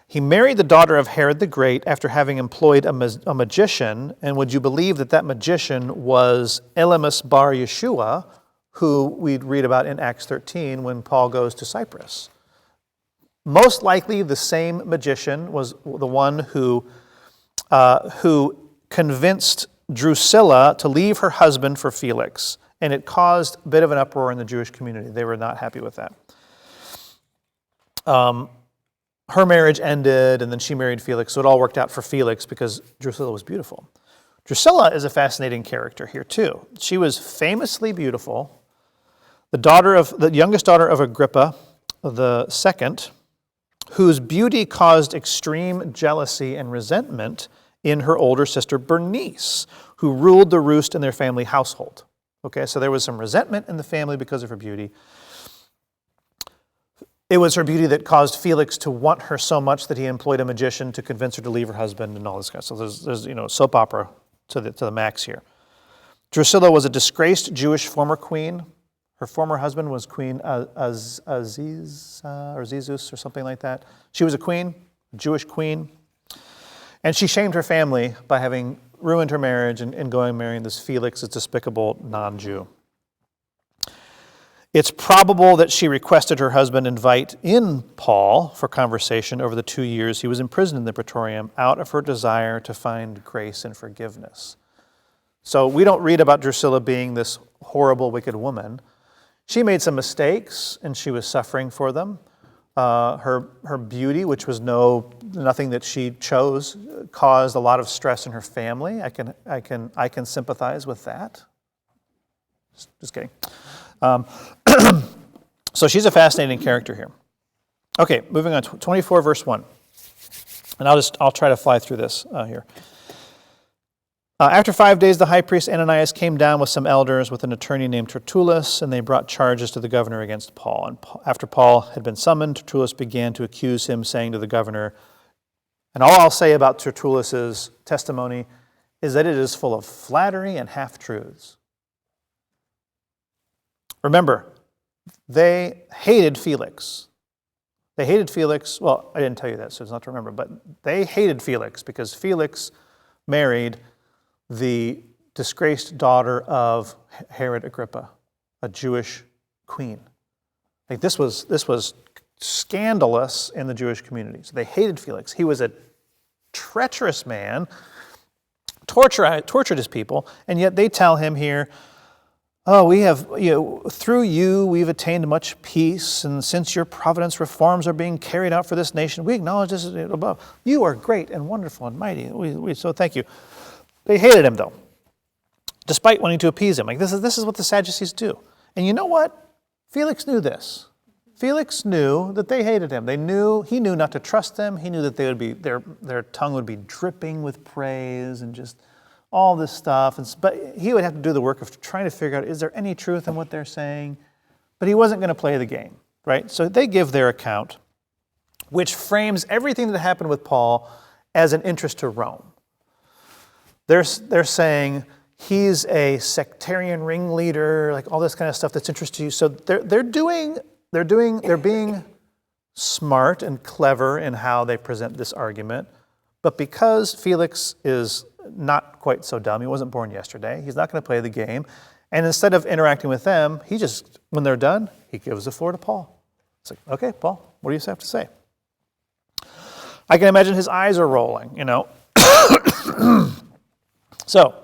He married the daughter of Herod the Great after having employed a magician, and would you believe that magician was Elymas bar Yeshua, who we'd read about in Acts 13 when Paul goes to Cyprus. Most likely the same magician was the one who convinced Drusilla to leave her husband for Felix, and it caused a bit of an uproar in the Jewish community. They were not happy with that. Her marriage ended, and then she married Felix, so it all worked out for Felix because Drusilla was beautiful. Drusilla is a fascinating character here too. She was famously beautiful, the youngest daughter of Agrippa the second, whose beauty caused extreme jealousy and resentment in her older sister Bernice, who ruled the roost in their family household. Okay, so there was some resentment in the family because of her beauty. It was her beauty that caused Felix to want her so much that he employed a magician to convince her to leave her husband and all this kind of stuff. So there's soap opera to the max here. Drusilla was a disgraced Jewish former queen. Her former husband was Queen Aziz or Zizus or something like that. She was a queen, a Jewish queen, and she shamed her family by having ruined her marriage and going and marrying this Felix, a despicable non-Jew. It's probable that she requested her husband invite in Paul for conversation over the 2 years he was imprisoned in the praetorium out of her desire to find grace and forgiveness. So we don't read about Drusilla being this horrible, wicked woman. She made some mistakes, and she was suffering for them. Her beauty, which was nothing that she chose, caused a lot of stress in her family. I can sympathize with that. Just kidding. So she's a fascinating character here. Okay, moving on. 24, verse 1. And I'll try to fly through this here. After 5 days, the high priest Ananias came down with some elders with an attorney named Tertullus, and they brought charges to the governor against Paul. And after Paul had been summoned, Tertullus began to accuse him, saying to the governor, and all I'll say about Tertullus's testimony is that it is full of flattery and half-truths. Remember, they hated Felix. They hated Felix. Well, I didn't tell you that, so it's not to remember, but they hated Felix because Felix married the disgraced daughter of Herod Agrippa, a Jewish queen. Like this was scandalous in the Jewish community. So they hated Felix. He was a treacherous man, tortured his people, and yet they tell him here, oh, we have, through you, we've attained much peace, and since your providence reforms are being carried out for this nation, we acknowledge this above. You are great and wonderful and mighty. So thank you. They hated him, though. despite wanting to appease him. Like, this is what the Sadducees do. And you know what? Felix knew this. Felix knew that they hated him. He knew not to trust them. He knew that they would be, their tongue would be dripping with praise and just all this stuff. But he would have to do the work of trying to figure out, is there any truth in what they're saying? But he wasn't going to play the game, right? So they give their account, which frames everything that happened with Paul as an interest to Rome. They're saying he's a sectarian ringleader, like all this kind of stuff that's interesting to you. So they're being smart and clever in how they present this argument. But because Felix is not quite so dumb, he wasn't born yesterday, he's not going to play the game. And instead of interacting with them, he just, when they're done, he gives the floor to Paul. It's like, okay, Paul, what do you have to say? I can imagine his eyes are rolling, you know. So,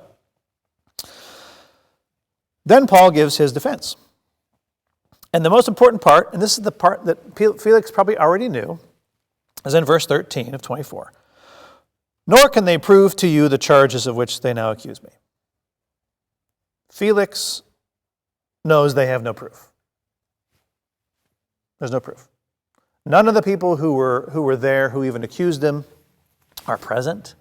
then Paul gives his defense. And the most important part, and this is the part that Felix probably already knew, is in verse 13 of 24. Nor can they prove to you the charges of which they now accuse me. Felix knows they have no proof. There's no proof. None of the people who were there, who even accused him, are present.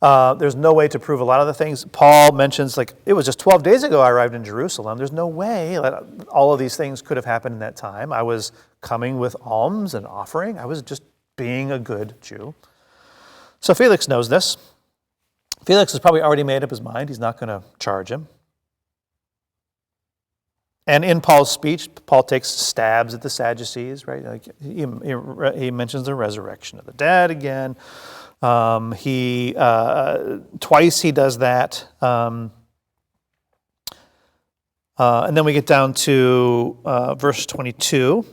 There's no way to prove a lot of the things. Paul mentions, like, it was just 12 days ago I arrived in Jerusalem. There's no way that all of these things could have happened in that time. I was coming with alms and offering. I was just being a good Jew. So Felix knows this. Felix has probably already made up his mind. He's not going to charge him. And in Paul's speech, Paul takes stabs at the Sadducees, right? Like he mentions the resurrection of the dead again. Twice he does that. And then we get down to verse 22.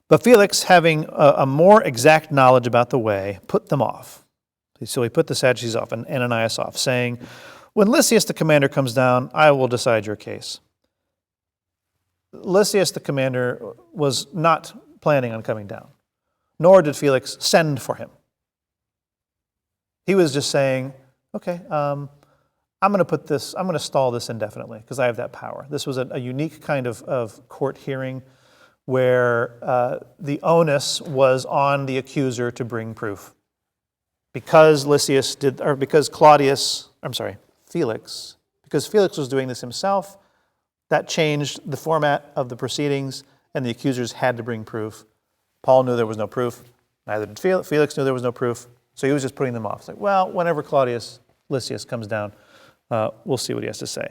But Felix, having a more exact knowledge about the way, put them off. So he put the Sadducees off and Ananias off, saying, when Lysias the commander comes down, I will decide your case. Lysias the commander was not planning on coming down, nor did Felix send for him. He was just saying, okay, I'm going to stall this indefinitely because I have that power. This was a unique kind of court hearing where the onus was on the accuser to bring proof. Because Felix was doing this himself, that changed the format of the proceedings, and the accusers had to bring proof. Paul knew there was no proof. Neither did Felix. Felix knew there was no proof. So he was just putting them off. It's like, well, whenever Lysias comes down, we'll see what he has to say.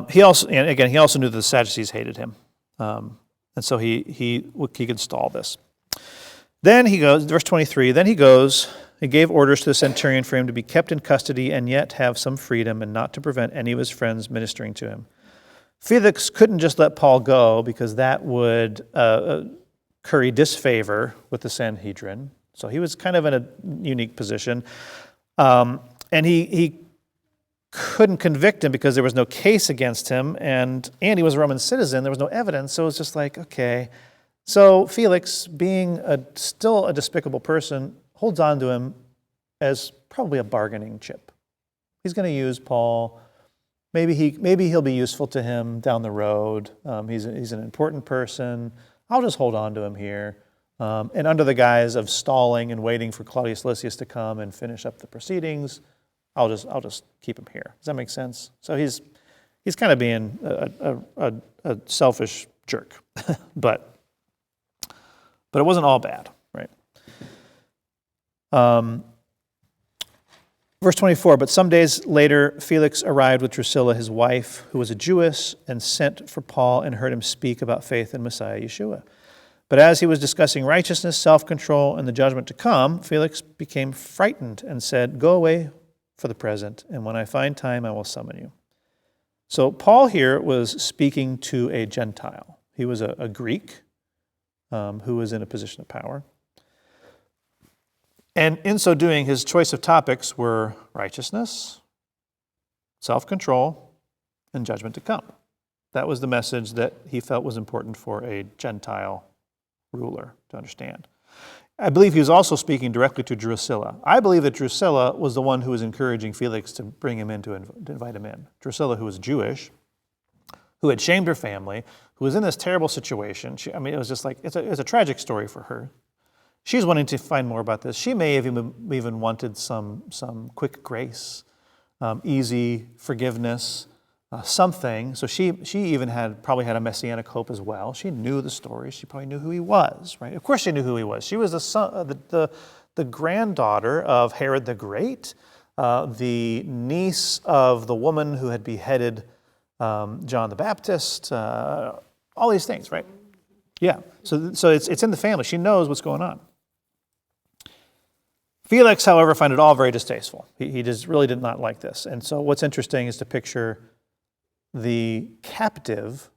He also knew that the Sadducees hated him. And so he could stall this. Then he goes, verse 23, then he gave orders to the centurion for him to be kept in custody and yet have some freedom and not to prevent any of his friends ministering to him. Felix couldn't just let Paul go because that would curry disfavor with the Sanhedrin. So he was kind of in a unique position. And he couldn't convict him because there was no case against him, and he was a Roman citizen. There was no evidence, so it was just like, okay. So Felix, being still a despicable person, holds on to him as probably a bargaining chip. He's going to use Paul. Maybe he'll be useful to him down the road. He's an important person. I'll just hold on to him here. And under the guise of stalling and waiting for Claudius Lysias to come and finish up the proceedings, I'll just keep him here. Does that make sense? So he's kind of being a selfish jerk, but it wasn't all bad, right? Verse 24, but some days later, Felix arrived with Drusilla, his wife, who was a Jewess, and sent for Paul and heard him speak about faith in Messiah Yeshua. But as he was discussing righteousness, self-control, and the judgment to come, Felix became frightened and said, go away for the present, and when I find time, I will summon you. So Paul here was speaking to a Gentile. He was a Greek who was in a position of power. And in so doing, his choice of topics were righteousness, self-control, and judgment to come. That was the message that he felt was important for a Gentile ruler to understand. I believe he was also speaking directly to Drusilla. I believe that Drusilla was the one who was encouraging Felix to bring him in, to invite him in. Drusilla, who was Jewish, who had shamed her family, who was in this terrible situation. It was just like, it's a tragic story for her. She's wanting to find more about this. She may have even wanted some quick grace, easy forgiveness, something. So she even probably had a messianic hope as well. She knew the story. She probably knew who he was, right? Of course she knew who he was. She was the granddaughter of Herod the Great, the niece of the woman who had beheaded John the Baptist, all these things, right? Yeah, so it's in the family. She knows what's going on. Felix, however, found it all very distasteful. He just really did not like this. And so what's interesting is to picture the captive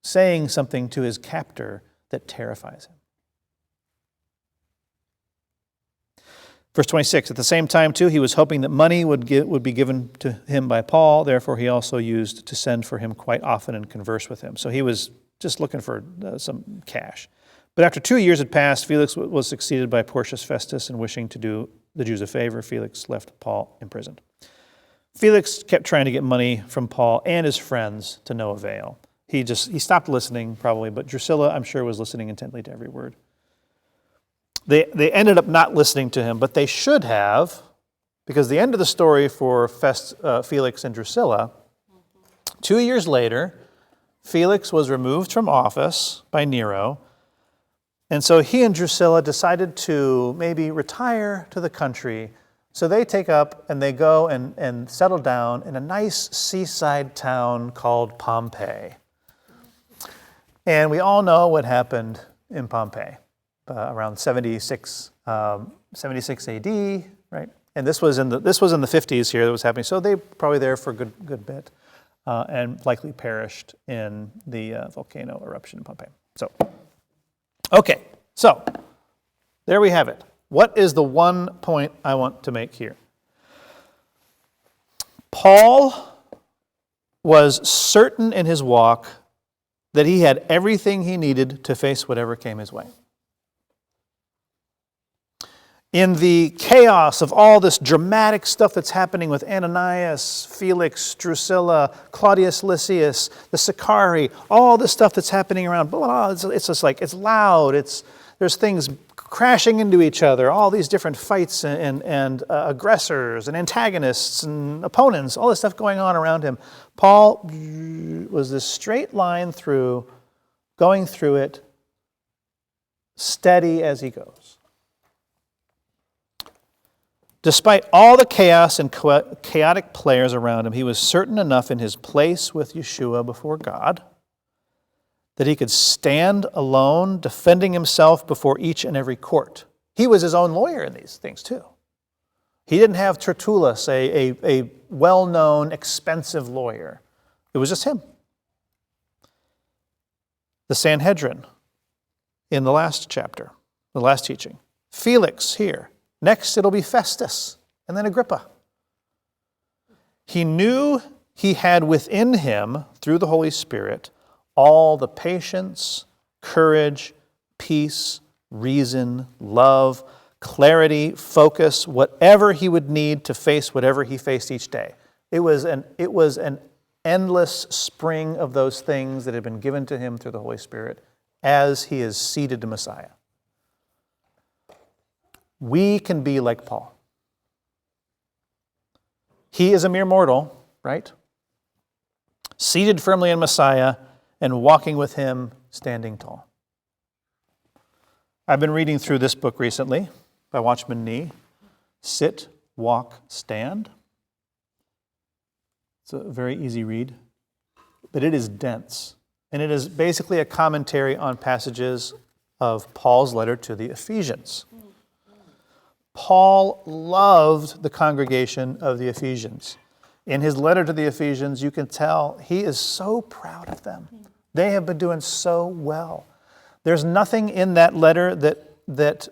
saying something to his captor that terrifies him. Verse 26, at the same time, too, he was hoping that money would be given to him by Paul. Therefore, he also used to send for him quite often and converse with him. So he was just looking for some cash. But after 2 years had passed, Felix was succeeded by Porcius Festus, and wishing to do the Jews a favor, Felix left Paul imprisoned. Felix kept trying to get money from Paul and his friends to no avail. He stopped listening probably, but Drusilla, I'm sure, was listening intently to every word. They ended up not listening to him, but they should have, because the end of the story for Felix and Drusilla, 2 years later, Felix was removed from office by Nero, and so he and Drusilla decided to maybe retire to the country. So they take up and they go and settle down in a nice seaside town called Pompeii. And we all know what happened in Pompeii around 76 AD, right? And this was in the 50s here that was happening. So they were probably there for a good bit and likely perished in the volcano eruption in Pompeii. Okay, so there we have it. What is the one point I want to make here? Paul was certain in his walk that he had everything he needed to face whatever came his way. In the chaos of all this dramatic stuff that's happening with Ananias, Felix, Drusilla, Claudius Lysias, the Sicarii, all this stuff that's happening around, blah, it's just like, it's loud, there's things crashing into each other, all these different fights and aggressors and antagonists and opponents, all this stuff going on around him. Paul was this straight line through, going through it, steady as he goes. Despite all the chaos and chaotic players around him, he was certain enough in his place with Yeshua before God that he could stand alone, defending himself before each and every court. He was his own lawyer in these things too. He didn't have Tertullus, a well-known, expensive lawyer. It was just him. The Sanhedrin in the last chapter, the last teaching. Felix here. Next, it'll be Festus, and then Agrippa. He knew he had within him, through the Holy Spirit, all the patience, courage, peace, reason, love, clarity, focus, whatever he would need to face whatever he faced each day. It was an endless spring of those things that had been given to him through the Holy Spirit as he is seated to Messiah. We can be like Paul. He is a mere mortal, right? Seated firmly in Messiah and walking with him, standing tall. I've been reading through this book recently by Watchman Nee, Sit, Walk, Stand. It's a very easy read, but it is dense. And it is basically a commentary on passages of Paul's letter to the Ephesians. Paul loved the congregation of the Ephesians. In his letter to the Ephesians, you can tell he is so proud of them. They have been doing so well. There's nothing in that letter that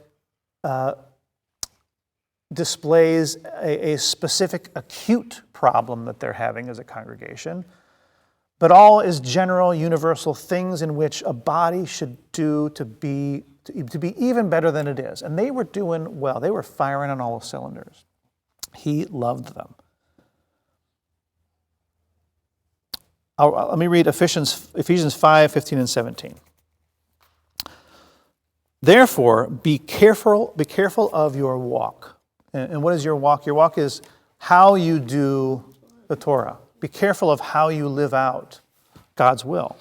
displays a specific acute problem that they're having as a congregation, but all is general, universal things in which a body should do to be to be even better than it is. And they were doing well. They were firing on all cylinders. He loved them. Let me read Ephesians 5, 15 and 17. Therefore, be careful of your walk. And what is your walk? Your walk is how you do the Torah. Be careful of how you live out God's will.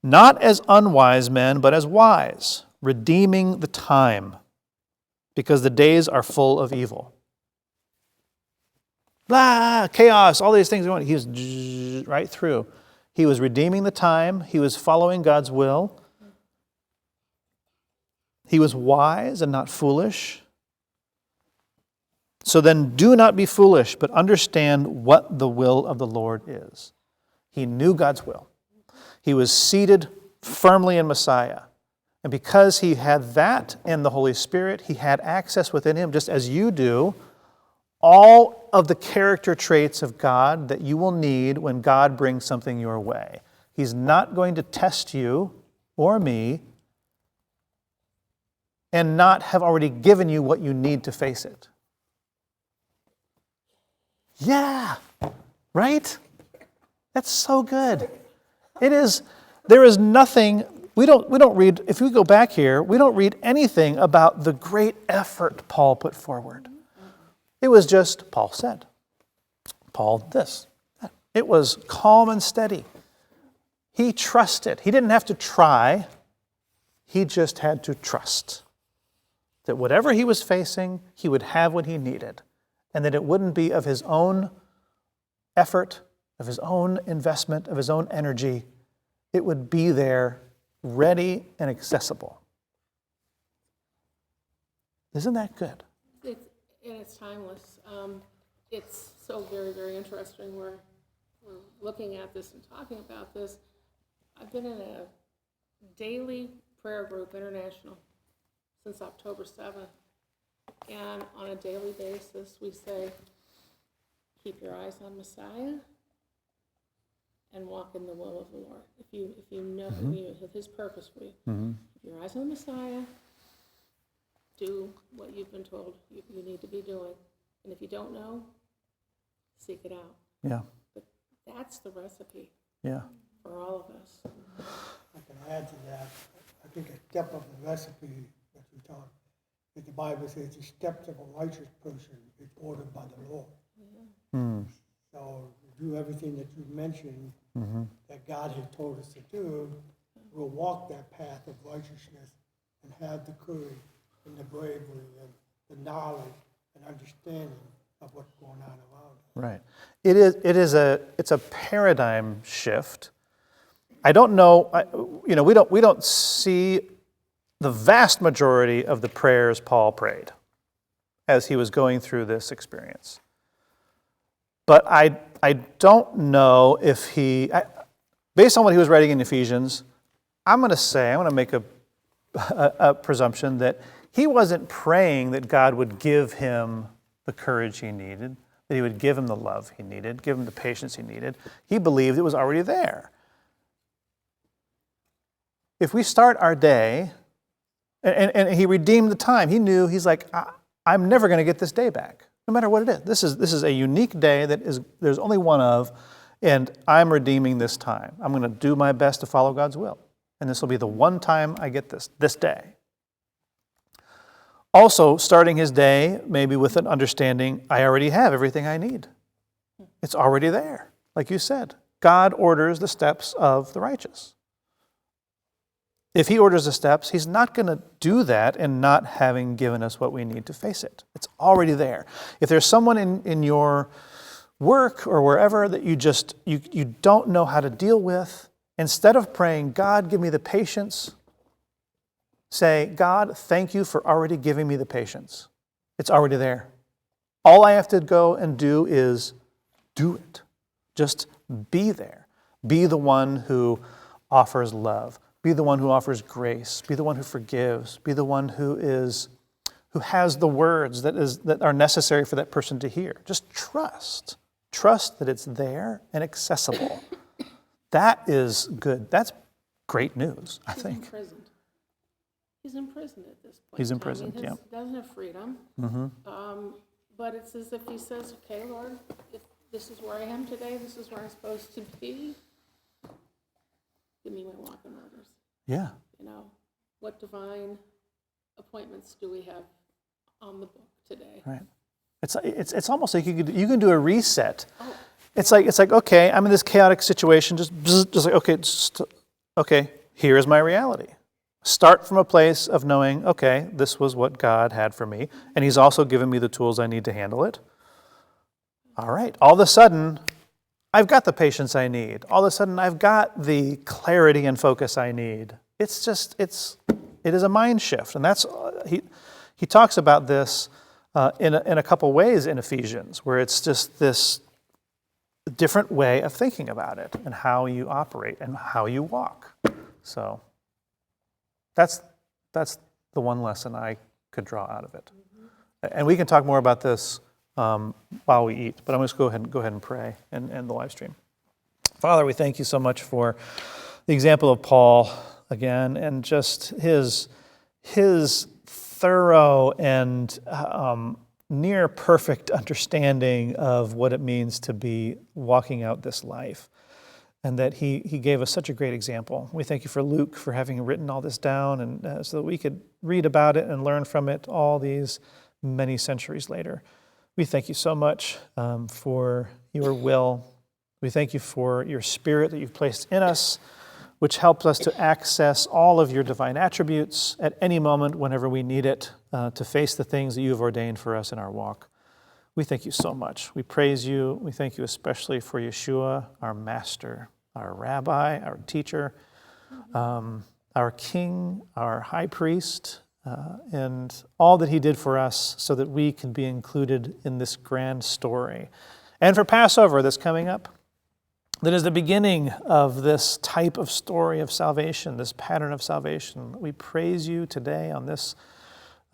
Not as unwise men, but as wise, redeeming the time, because the days are full of evil. Chaos, all these things. He was right through. He was redeeming the time. He was following God's will. He was wise and not foolish. So then do not be foolish, but understand what the will of the Lord is. He knew God's will. He was seated firmly in Messiah. And because he had that and the Holy Spirit, he had access within him, just as you do, all of the character traits of God that you will need when God brings something your way. He's not going to test you or me and not have already given you what you need to face it. Yeah, right? That's so good. It is. There is nothing. We don't read. If we go back here, we don't read anything about the great effort Paul put forward. It was just Paul said. Paul this. It was calm and steady. He trusted. He didn't have to try. He just had to trust that whatever he was facing, he would have what he needed, and that it wouldn't be of his own effort, of his own investment, of his own energy. It would be there, ready and accessible. Isn't that good? It's timeless. It's so very, very interesting. We're looking at this and talking about this. I've been in a daily prayer group, international, since October 7th. And on a daily basis, we say, keep your eyes on Messiah and walk in the will of the Lord. If you know his purpose for you. Keep your eyes on the Messiah, do what you've been told you need to be doing. And if you don't know, seek it out. Yeah. But that's the recipe Yeah. for all of us. I can add to that. I think a step of the recipe that you taught, that the Bible says the steps of a righteous person is ordered by the Lord. So do everything that you mentioned that God has told us to do. We'll walk that path of righteousness and have the courage and the bravery and the knowledge and understanding of what's going on around us. Right. It's a paradigm shift. I don't know. We don't see the vast majority of the prayers Paul prayed as he was going through this experience. But I don't know if based on what he was writing in Ephesians, I'm going to make a presumption that he wasn't praying that God would give him the courage he needed, that he would give him the love he needed, give him the patience he needed. He believed it was already there. If we start our day, and he redeemed the time, he knew, he's like, I'm never going to get this day back, no matter what it is. This is a unique day there's only one of, and I'm redeeming this time. I'm going to do my best to follow God's will. And this will be the one time I get this day. Also, starting his day maybe with an understanding, I already have everything I need. It's already there. Like you said, God orders the steps of the righteous. If he orders the steps, he's not going to do that and not having given us what we need to face it. It's already there. If there's someone in your work or wherever that you don't know how to deal with, instead of praying, God, give me the patience, say, God, thank you for already giving me the patience. It's already there. All I have to go and do is do it. Just be there. Be the one who offers love. Be the one who offers grace. Be the one who forgives. Be the one who has the words that are necessary for that person to hear. Just trust. Trust that it's there and accessible. That is good. That's great news, I think. He's imprisoned at this point. He's in time. imprisoned, He yeah. doesn't have freedom. But it's as if he says, okay, Lord, if this is where I am today, this is where I'm supposed to be, give me my walking orders. Yeah. You know, what divine appointments do we have on the book today? Right. It's almost like you can do a reset. It's like okay, I'm in this chaotic situation. Just like okay, here is my reality. Start from a place of knowing, okay, this was what God had for me, and He's also given me the tools I need to handle it. All right. All of a sudden, I've got the patience I need. All of a sudden, I've got the clarity and focus I need. It is a mind shift, and that's he talks about this in a couple ways in Ephesians, where it's just this different way of thinking about it and how you operate and how you walk. So that's the one lesson I could draw out of it. And we can talk more about this while we eat, but I'm going to go ahead and pray and end the live stream. Father, we thank you so much for the example of Paul again, and just his thorough and near perfect understanding of what it means to be walking out this life, and that he gave us such a great example. We thank you for Luke for having written all this down, and so that we could read about it and learn from it all these many centuries later. We thank you so much for your will. We thank you for your Spirit that you've placed in us, which helps us to access all of your divine attributes at any moment whenever we need it to face the things that you have ordained for us in our walk. We thank you so much. We praise you. We thank you especially for Yeshua, our master, our rabbi, our teacher, our king, our high priest, and all that he did for us so that we can be included in this grand story. And for Passover that's coming up, that is the beginning of this type of story of salvation, this pattern of salvation. We praise you today on this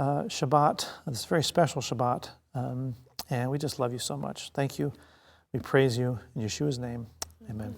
Shabbat, this very special Shabbat, and we just love you so much. Thank you. We praise you in Yeshua's name. Amen.